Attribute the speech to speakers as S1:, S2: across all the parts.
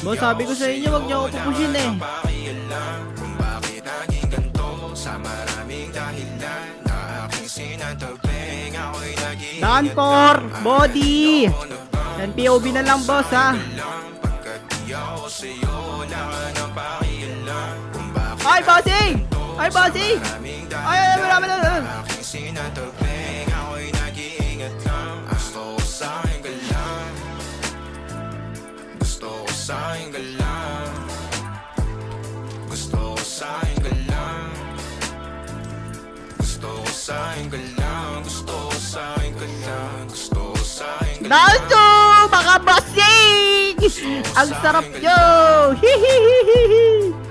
S1: Boss, sabi ko sa inyo, wag niyo ako pupushin eh. Dancor, body. Yan, POV na lang, boss, ha. Ay, bossing! Ay, bossing! Ay, wala. Nacho! Mga bossing! Ang sarap nyo! Hihihihihi!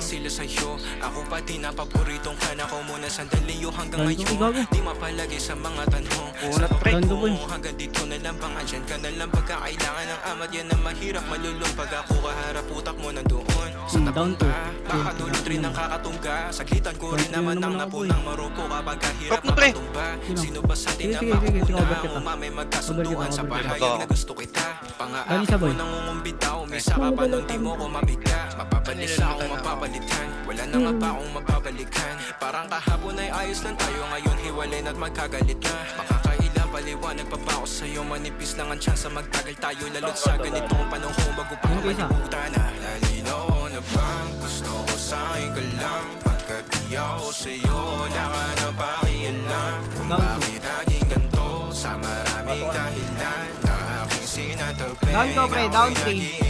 S2: Sila sa'yo, ako pati na paboritong kana ko muna sandali yo hanggang ngayon di mapalagi sa mga tanong sa papret mo hanggang dito na lang bang andyan ka na lang pagkakailangan ng amat yan na mahirap malulong pag ako kaharap utak mo nandoon sa
S1: down to
S2: baka dulot rin ang kakatungga saglitan ko rin naman ang napunang marupo kapag kahirap makatumba sino ba sa atin na makuuna umamay magkasunduan sa pahayag na gusto kita pangaakit mo nang umumbitaw umisa ka pa nung di mo ko mabigla mapapalik na akong mapapalitan wala na nga pa akong mapapalikan parang kahapon ay ayos lang tayo ngayon hiwalay na't magkagalit na makakailang paliwanag pa ba ako sa'yo manipis lang ang tsansa magtagal tayo lalo't sa ganitong panahon bago pa malimutan na lalinaw na bang gusto ko sa'yo ka lang pagkat di ako sa'yo wala ka na pakialam kung bakit naging ganito sa maraming dahilan na aking sinatabi
S1: down ko, pre, down 3.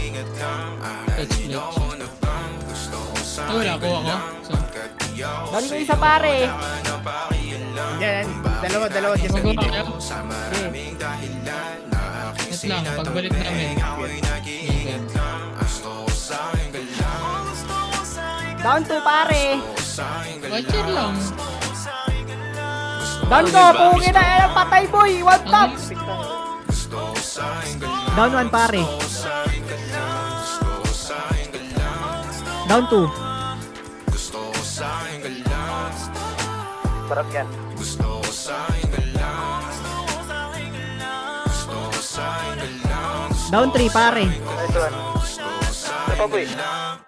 S3: Wala ko ako.
S1: Down ko isa, pare.
S4: Yan, dalawa dyan sa
S3: Magawa
S4: video.
S3: kayo? Wait lang, pagbalik namin.
S1: Down 2, pare.
S3: Watcher lang.
S1: Down ko, pungin na yan, patay boy. One tap. Down 1, pare. Down 2.
S4: Sarap yan.
S1: Down 3, pare.
S4: Nice one. Ano pa, boy?